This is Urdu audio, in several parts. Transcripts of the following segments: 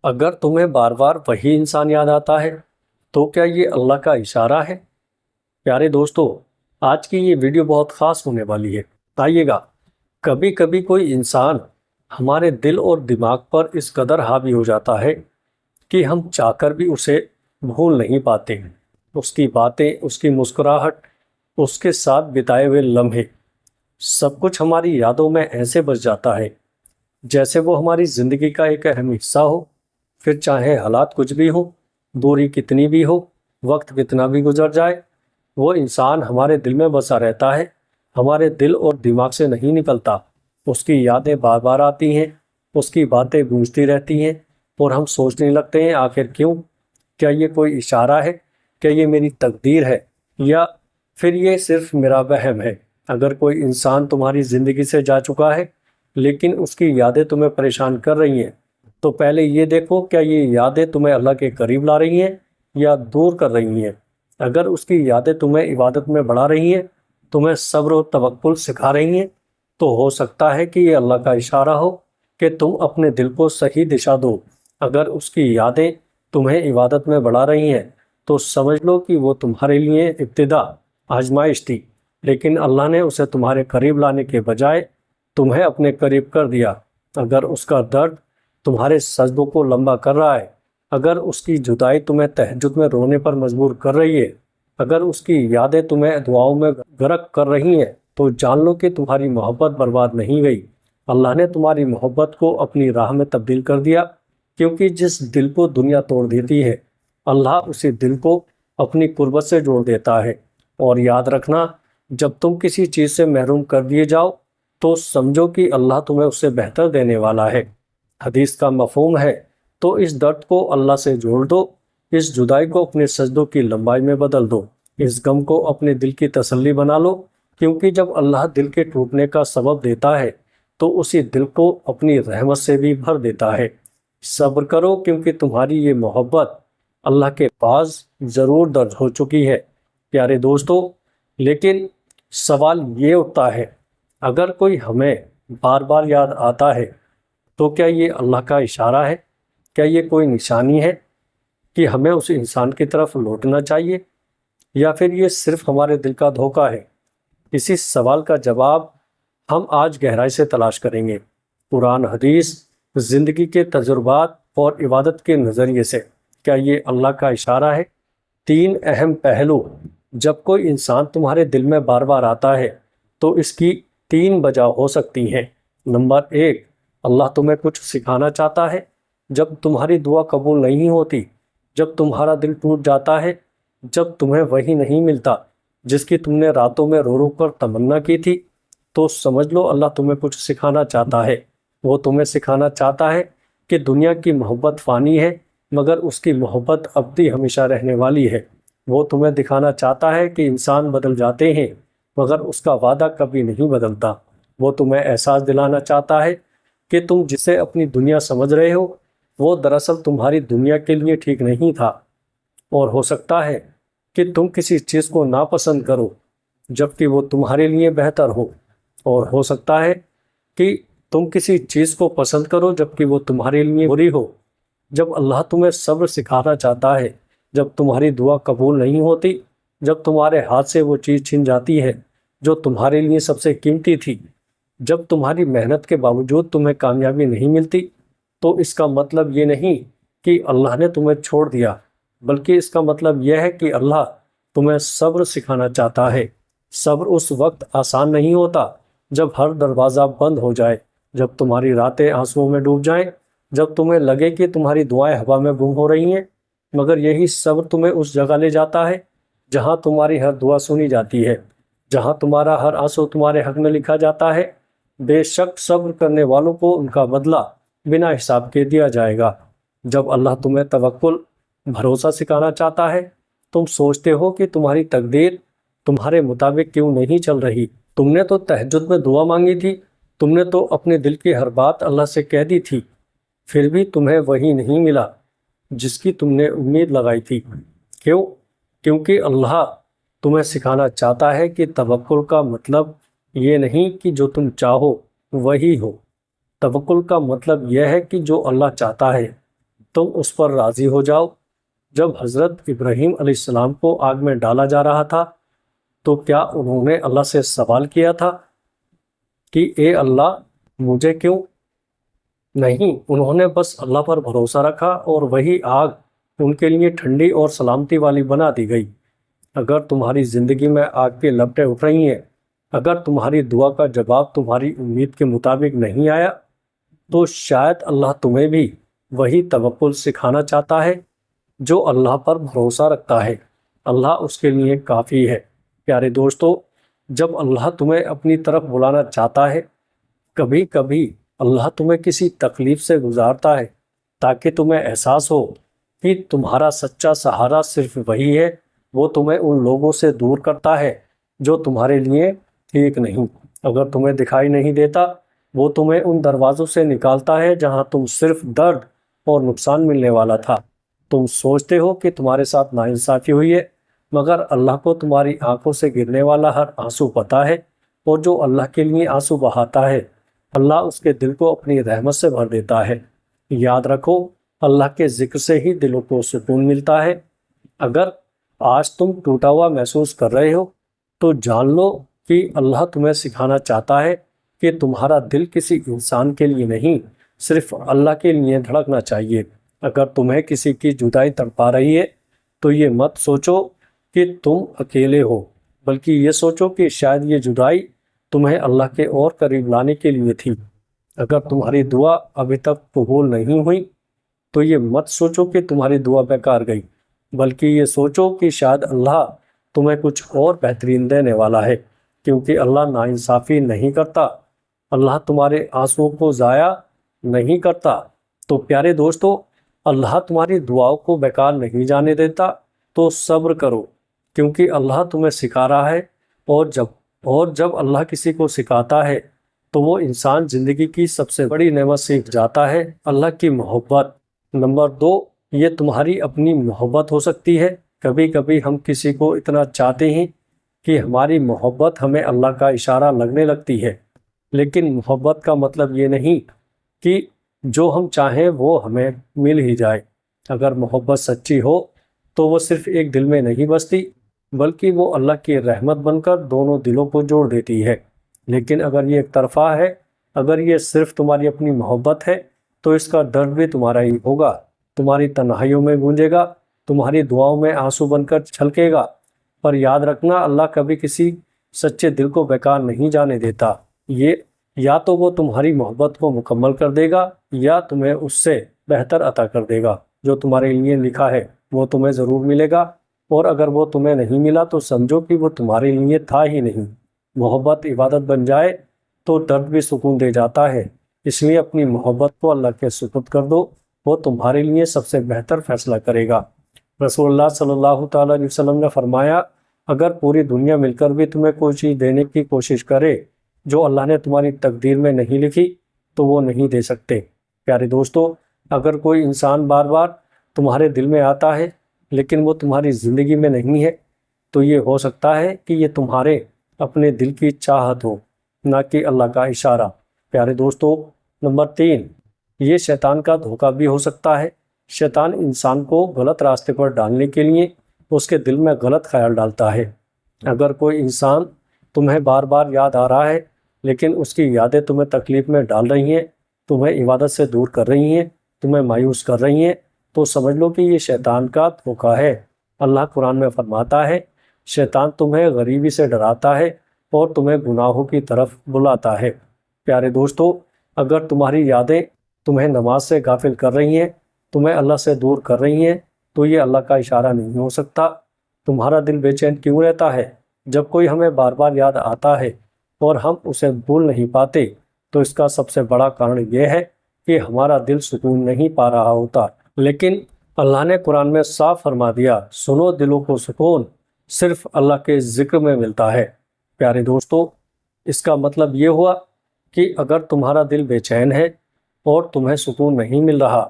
اگر تمہیں بار بار وہی انسان یاد آتا ہے تو کیا یہ اللہ کا اشارہ ہے؟ پیارے دوستو، آج کی یہ ویڈیو بہت خاص ہونے والی ہے۔ آئیے گا، کبھی کبھی کوئی انسان ہمارے دل اور دماغ پر اس قدر حاوی ہو جاتا ہے کہ ہم چاہ کر بھی اسے بھول نہیں پاتے۔ اس کی باتیں، اس کی مسکراہٹ، اس کے ساتھ بتائے ہوئے لمحے، سب کچھ ہماری یادوں میں ایسے بس جاتا ہے جیسے وہ ہماری زندگی کا ایک اہم حصہ ہو۔ پھر چاہے حالات کچھ بھی ہو، دوری کتنی بھی ہو، وقت کتنا بھی گزر جائے، وہ انسان ہمارے دل میں بسا رہتا ہے، ہمارے دل اور دماغ سے نہیں نکلتا۔ اس کی یادیں بار بار آتی ہیں، اس کی باتیں گونجتی رہتی ہیں، اور ہم سوچنے لگتے ہیں آخر کیوں؟ کیا یہ کوئی اشارہ ہے؟ کیا یہ میری تقدیر ہے؟ یا پھر یہ صرف میرا وہم ہے؟ اگر کوئی انسان تمہاری زندگی سے جا چکا ہے لیکن اس کی یادیں تمہیں پریشان کر رہی ہیں، تو پہلے یہ دیکھو کیا یہ یادیں تمہیں اللہ کے قریب لا رہی ہیں یا دور کر رہی ہیں۔ اگر اس کی یادیں تمہیں عبادت میں بڑھا رہی ہیں، تمہیں صبر و توکل سکھا رہی ہیں، تو ہو سکتا ہے کہ یہ اللہ کا اشارہ ہو کہ تم اپنے دل کو صحیح دشا دو۔ اگر اس کی یادیں تمہیں عبادت میں بڑھا رہی ہیں تو سمجھ لو کہ وہ تمہارے لیے ابتدا، آزمائش تھی، لیکن اللہ نے اسے تمہارے قریب لانے کے بجائے تمہیں اپنے قریب کر دیا۔ اگر اس کا درد تمہارے سجدوں کو لمبا کر رہا ہے، اگر اس کی جدائی تمہیں تہجد میں رونے پر مجبور کر رہی ہے، اگر اس کی یادیں تمہیں دعاؤں میں غرق کر رہی ہیں، تو جان لو کہ تمہاری محبت برباد نہیں گئی۔ اللہ نے تمہاری محبت کو اپنی راہ میں تبدیل کر دیا، کیونکہ جس دل کو دنیا توڑ دیتی ہے، اللہ اسی دل کو اپنی قربت سے جوڑ دیتا ہے۔ اور یاد رکھنا، جب تم کسی چیز سے محروم کر دیے جاؤ تو سمجھو کہ اللہ تمہیں اس سے بہتر دینے والا ہے۔ حدیث کا مفہوم ہے، تو اس درد کو اللہ سے جوڑ دو، اس جدائی کو اپنے سجدوں کی لمبائی میں بدل دو، اس غم کو اپنے دل کی تسلی بنا لو، کیونکہ جب اللہ دل کے ٹوٹنے کا سبب دیتا ہے تو اسی دل کو اپنی رحمت سے بھی بھر دیتا ہے۔ صبر کرو، کیونکہ تمہاری یہ محبت اللہ کے پاس ضرور درج ہو چکی ہے۔ پیارے دوستو، لیکن سوال یہ اٹھتا ہے، اگر کوئی ہمیں بار بار یاد آتا ہے تو کیا یہ اللہ کا اشارہ ہے؟ کیا یہ کوئی نشانی ہے کہ ہمیں اس انسان کی طرف لوٹنا چاہیے، یا پھر یہ صرف ہمارے دل کا دھوکہ ہے؟ اسی سوال کا جواب ہم آج گہرائی سے تلاش کریں گے، قرآن، حدیث، زندگی کے تجربات اور عبادت کے نظریے سے۔ کیا یہ اللہ کا اشارہ ہے؟ 3 اہم پہلو جب کوئی انسان تمہارے دل میں بار بار آتا ہے تو اس کی 3 وجہ ہو سکتی ہیں۔ نمبر 1، اللہ تمہیں کچھ سکھانا چاہتا ہے۔ جب تمہاری دعا قبول نہیں ہوتی، جب تمہارا دل ٹوٹ جاتا ہے، جب تمہیں وہی نہیں ملتا جس کی تم نے راتوں میں رو رو کر تمنا کی تھی، تو سمجھ لو اللہ تمہیں کچھ سکھانا چاہتا ہے۔ وہ تمہیں سکھانا چاہتا ہے کہ دنیا کی محبت فانی ہے، مگر اس کی محبت ابدی ہمیشہ رہنے والی ہے۔ وہ تمہیں دکھانا چاہتا ہے کہ انسان بدل جاتے ہیں، مگر اس کا وعدہ کبھی نہیں بدلتا۔ وہ تمہیں احساس دلانا چاہتا ہے کہ تم جسے اپنی دنیا سمجھ رہے ہو، وہ دراصل تمہاری دنیا کے لیے ٹھیک نہیں تھا۔ اور ہو سکتا ہے کہ تم کسی چیز کو ناپسند کرو جبکہ وہ تمہارے لیے بہتر ہو، اور ہو سکتا ہے کہ تم کسی چیز کو پسند کرو جبکہ وہ تمہارے لیے بری ہو۔ جب اللہ تمہیں صبر سکھانا چاہتا ہے، جب تمہاری دعا قبول نہیں ہوتی، جب تمہارے ہاتھ سے وہ چیز چھن جاتی ہے جو تمہارے لیے سب سے قیمتی تھی، جب تمہاری محنت کے باوجود تمہیں کامیابی نہیں ملتی، تو اس کا مطلب یہ نہیں کہ اللہ نے تمہیں چھوڑ دیا، بلکہ اس کا مطلب یہ ہے کہ اللہ تمہیں صبر سکھانا چاہتا ہے۔ صبر اس وقت آسان نہیں ہوتا جب ہر دروازہ بند ہو جائے، جب تمہاری راتیں آنسوؤں میں ڈوب جائیں، جب تمہیں لگے کہ تمہاری دعائیں ہوا میں گم ہو رہی ہیں، مگر یہی صبر تمہیں اس جگہ لے جاتا ہے جہاں تمہاری ہر دعا سنی جاتی ہے، جہاں تمہارا ہر آنسو تمہارے حق میں لکھا جاتا ہے۔ بے شک صبر کرنے والوں کو ان کا بدلہ بنا حساب کے دیا جائے گا۔ جب اللہ تمہیں توکل، بھروسہ سکھانا چاہتا ہے، تم سوچتے ہو کہ تمہاری تقدیر تمہارے مطابق کیوں نہیں چل رہی۔ تم نے تو تہجد میں دعا مانگی تھی، تم نے تو اپنے دل کی ہر بات اللہ سے کہہ دی تھی، پھر بھی تمہیں وہی نہیں ملا جس کی تم نے امید لگائی تھی۔ کیوں؟ کیونکہ اللہ تمہیں سکھانا چاہتا ہے کہ توکل کا مطلب یہ نہیں کہ جو تم چاہو وہی ہو۔ توکل کا مطلب یہ ہے کہ جو اللہ چاہتا ہے تم اس پر راضی ہو جاؤ۔ جب حضرت ابراہیم علیہ السلام کو آگ میں ڈالا جا رہا تھا تو کیا انہوں نے اللہ سے سوال کیا تھا کہ اے اللہ مجھے کیوں؟ نہیں، انہوں نے بس اللہ پر بھروسہ رکھا اور وہی آگ ان کے لیے ٹھنڈی اور سلامتی والی بنا دی گئی۔ اگر تمہاری زندگی میں آگ کی لپٹیں اٹھ رہی ہیں، اگر تمہاری دعا کا جواب تمہاری امید کے مطابق نہیں آیا، تو شاید اللہ تمہیں بھی وہی توکل سکھانا چاہتا ہے جو اللہ پر بھروسہ رکھتا ہے۔ اللہ اس کے لیے کافی ہے۔ پیارے دوستو، جب اللہ تمہیں اپنی طرف بلانا چاہتا ہے، کبھی کبھی اللہ تمہیں کسی تکلیف سے گزارتا ہے تاکہ تمہیں احساس ہو کہ تمہارا سچا سہارا صرف وہی ہے۔ وہ تمہیں ان لوگوں سے دور کرتا ہے جو تمہارے لیے ٹھیک نہیں۔ اگر تمہیں دکھائی نہیں دیتا، وہ تمہیں ان دروازوں سے نکالتا ہے جہاں تم صرف درد اور نقصان ملنے والا تھا۔ تم سوچتے ہو کہ تمہارے ساتھ ناانصافی ہوئی ہے، مگر اللہ کو تمہاری آنکھوں سے گرنے والا ہر آنسو پتہ ہے، اور جو اللہ کے لیے آنسو بہاتا ہے، اللہ اس کے دل کو اپنی رحمت سے بھر دیتا ہے۔ یاد رکھو، اللہ کے ذکر سے ہی دلوں کو سکون ملتا ہے۔ اگر آج تم ٹوٹا ہوا محسوس کر رہے ہو تو جان لو کہ اللہ تمہیں سکھانا چاہتا ہے کہ تمہارا دل کسی انسان کے لیے نہیں، صرف اللہ کے لیے دھڑکنا چاہیے۔ اگر تمہیں کسی کی جدائی تڑپا رہی ہے تو یہ مت سوچو کہ تم اکیلے ہو، بلکہ یہ سوچو کہ شاید یہ جدائی تمہیں اللہ کے اور قریب لانے کے لیے تھی۔ اگر تمہاری دعا ابھی تک قبول نہیں ہوئی تو یہ مت سوچو کہ تمہاری دعا بیکار گئی، بلکہ یہ سوچو کہ شاید اللہ تمہیں کچھ اور بہترین دینے والا ہے، کیونکہ اللہ ناانصافی نہیں کرتا۔ اللہ تمہارے آنسوؤں کو ضائع نہیں کرتا۔ تو پیارے دوستو، اللہ تمہاری دعاؤں کو بیکار نہیں جانے دیتا، تو صبر کرو، کیونکہ اللہ تمہیں سکھا رہا ہے، اور جب اللہ کسی کو سکھاتا ہے تو وہ انسان زندگی کی سب سے بڑی نعمت سیکھ جاتا ہے، اللہ کی محبت۔ نمبر 2، یہ تمہاری اپنی محبت ہو سکتی ہے۔ کبھی کبھی ہم کسی کو اتنا چاہتے ہیں کہ ہماری محبت ہمیں اللہ کا اشارہ لگنے لگتی ہے، لیکن محبت کا مطلب یہ نہیں کہ جو ہم چاہیں وہ ہمیں مل ہی جائے۔ اگر محبت سچی ہو تو وہ صرف ایک دل میں نہیں بستی، بلکہ وہ اللہ کی رحمت بن کر دونوں دلوں کو جوڑ دیتی ہے۔ لیکن اگر یہ ایک طرفہ ہے، اگر یہ صرف تمہاری اپنی محبت ہے، تو اس کا درد بھی تمہارا ہی ہوگا، تمہاری تنہائیوں میں گونجے گا، تمہاری دعاؤں میں آنسو بن کر چھلکے گا۔ پر یاد رکھنا، اللہ کبھی کسی سچے دل کو بیکار نہیں جانے دیتا۔ یہ یا تو وہ تمہاری محبت کو مکمل کر دے گا یا تمہیں اس سے بہتر عطا کر دے گا۔ جو تمہارے لیے لکھا ہے وہ تمہیں ضرور ملے گا، اور اگر وہ تمہیں نہیں ملا تو سمجھو کہ وہ تمہارے لیے تھا ہی نہیں۔ محبت عبادت بن جائے تو درد بھی سکون دے جاتا ہے، اس لیے اپنی محبت کو اللہ کے سپرد کر دو، وہ تمہارے لیے سب سے بہتر فیصلہ کرے گا۔ رسول اللہ صلی اللہ تعالیٰ علیہ وسلم نے فرمایا، اگر پوری دنیا مل کر بھی تمہیں کوئی چیز دینے کی کوشش کرے جو اللہ نے تمہاری تقدیر میں نہیں لکھی، تو وہ نہیں دے سکتے۔ پیارے دوستو، اگر کوئی انسان بار بار تمہارے دل میں آتا ہے لیکن وہ تمہاری زندگی میں نہیں ہے، تو یہ ہو سکتا ہے کہ یہ تمہارے اپنے دل کی چاہت ہو، نہ کہ اللہ کا اشارہ۔ پیارے دوستو، نمبر 3، یہ شیطان کا دھوکہ بھی ہو سکتا ہے۔ شیطان انسان کو غلط راستے پر ڈالنے کے لیے اس کے دل میں غلط خیال ڈالتا ہے۔ اگر کوئی انسان تمہیں بار بار یاد آ رہا ہے لیکن اس کی یادیں تمہیں تکلیف میں ڈال رہی ہیں، تمہیں عبادت سے دور کر رہی ہیں، تمہیں مایوس کر رہی ہیں، تو سمجھ لو کہ یہ شیطان کا دھوکہ ہے۔ اللہ قرآن میں فرماتا ہے، شیطان تمہیں غریبی سے ڈراتا ہے اور تمہیں گناہوں کی طرف بلاتا ہے۔ پیارے دوستو، اگر تمہاری یادیں تمہیں نماز سے غافل کر رہی ہیں، تمہیں اللہ سے دور کر رہی ہیں، تو یہ اللہ کا اشارہ نہیں ہو سکتا۔ تمہارا دل بے چین کیوں رہتا ہے جب کوئی ہمیں بار بار یاد آتا ہے اور ہم اسے بھول نہیں پاتے؟ تو اس کا سب سے بڑا کارن یہ ہے کہ ہمارا دل سکون نہیں پا رہا ہوتا۔ لیکن اللہ نے قرآن میں صاف فرما دیا، سنو دلوں کو سکون صرف اللہ کے ذکر میں ملتا ہے۔ پیارے دوستو، اس کا مطلب یہ ہوا کہ اگر تمہارا دل بے چین ہے اور تمہیں سکون نہیں مل رہا،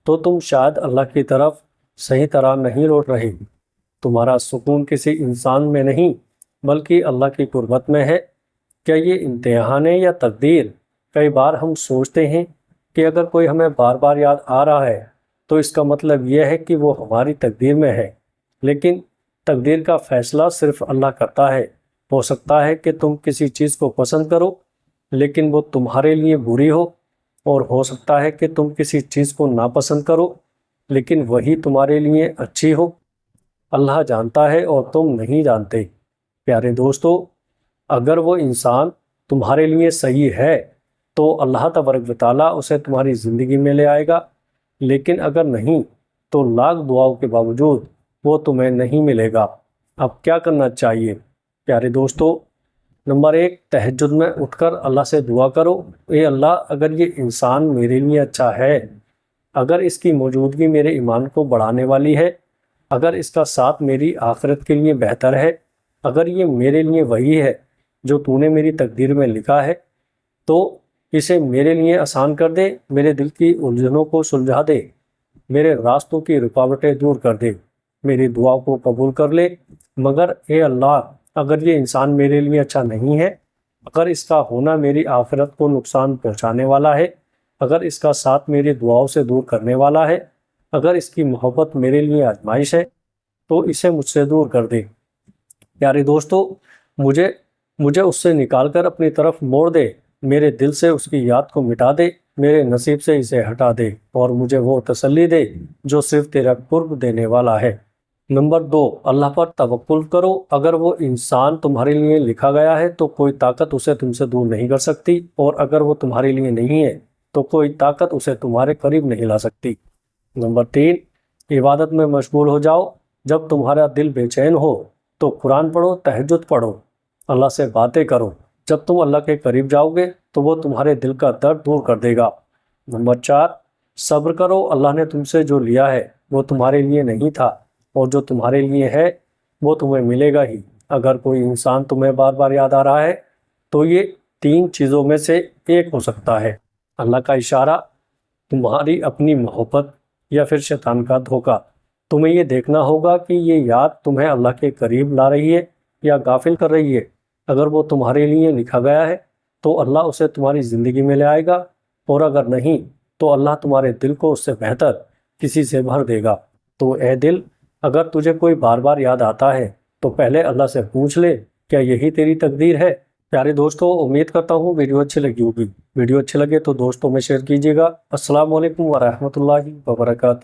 تو تم شاید اللہ کی طرف صحیح طرح نہیں لوٹ رہے۔ تمہارا سکون کسی انسان میں نہیں بلکہ اللہ کی قربت میں ہے۔ کیا یہ امتحان ہے یا تقدیر؟ کئی بار ہم سوچتے ہیں کہ اگر کوئی ہمیں بار بار یاد آ رہا ہے تو اس کا مطلب یہ ہے کہ وہ ہماری تقدیر میں ہے، لیکن تقدیر کا فیصلہ صرف اللہ کرتا ہے۔ ہو سکتا ہے کہ تم کسی چیز کو پسند کرو لیکن وہ تمہارے لیے بری ہو، اور ہو سکتا ہے کہ تم کسی چیز کو ناپسند کرو لیکن وہی تمہارے لیے اچھی ہو۔ اللہ جانتا ہے اور تم نہیں جانتے۔ پیارے دوستو، اگر وہ انسان تمہارے لیے صحیح ہے تو اللہ تبارک و تعالیٰ اسے تمہاری زندگی میں لے آئے گا، لیکن اگر نہیں تو لاکھ دعاؤں کے باوجود وہ تمہیں نہیں ملے گا۔ اب کیا کرنا چاہیے؟ پیارے دوستو، نمبر 1، تہجد میں اٹھ کر اللہ سے دعا کرو، اے اللہ، اگر یہ انسان میرے لیے اچھا ہے، اگر اس کی موجودگی میرے ایمان کو بڑھانے والی ہے، اگر اس کا ساتھ میری آخرت کے لیے بہتر ہے، اگر یہ میرے لیے وہی ہے جو تو نے میری تقدیر میں لکھا ہے، تو اسے میرے لیے آسان کر دے، میرے دل کی الجھنوں کو سلجھا دے، میرے راستوں کی رکاوٹیں دور کر دے، میری دعا کو قبول کر لے۔ مگر اے اللہ، اگر یہ انسان میرے لیے اچھا نہیں ہے، اگر اس کا ہونا میری آخرت کو نقصان پہنچانے والا ہے، اگر اس کا ساتھ میری دعاؤں سے دور کرنے والا ہے، اگر اس کی محبت میرے لیے آزمائش ہے، تو اسے مجھ سے دور کر دے۔ پیارے دوستو، مجھے اس سے نکال کر اپنی طرف موڑ دے، میرے دل سے اس کی یاد کو مٹا دے، میرے نصیب سے اسے ہٹا دے، اور مجھے وہ تسلی دے جو صرف تیرا قرب دینے والا ہے۔ نمبر 2، اللہ پر توکل کرو۔ اگر وہ انسان تمہارے لیے لکھا گیا ہے تو کوئی طاقت اسے تم سے دور نہیں کر سکتی، اور اگر وہ تمہارے لیے نہیں ہے تو کوئی طاقت اسے تمہارے قریب نہیں لا سکتی۔ نمبر 3، عبادت میں مشغول ہو جاؤ۔ جب تمہارا دل بے چین ہو تو قرآن پڑھو، تہجد پڑھو، اللہ سے باتیں کرو۔ جب تم اللہ کے قریب جاؤ گے تو وہ تمہارے دل کا درد دور کر دے گا۔ نمبر 4، صبر کرو۔ اللہ نے تم سے جو لیا ہے وہ تمہارے لیے نہیں تھا، اور جو تمہارے لیے ہے وہ تمہیں ملے گا ہی۔ اگر کوئی انسان تمہیں بار بار یاد آ رہا ہے تو یہ 3 چیزوں میں سے ایک ہو سکتا ہے: اللہ کا اشارہ، تمہاری اپنی محبت، یا پھر شیطان کا دھوکہ۔ تمہیں یہ دیکھنا ہوگا کہ یہ یاد تمہیں اللہ کے قریب لا رہی ہے یا غافل کر رہی ہے۔ اگر وہ تمہارے لیے لکھا گیا ہے تو اللہ اسے تمہاری زندگی میں لے آئے گا، اور اگر نہیں تو اللہ تمہارے دل کو اس سے بہتر کسی سے بھر دے گا۔ تو اے دل، اگر تجھے کوئی بار بار یاد آتا ہے تو پہلے اللہ سے پوچھ لے، کیا یہی تیری تقدیر ہے؟ پیارے دوستو، امید کرتا ہوں ویڈیو اچھی لگی ہوگی۔ ویڈیو اچھے لگے تو دوستوں میں شیئر کیجیے گا۔ السلام علیکم ورحمۃ اللہ وبرکاتہ۔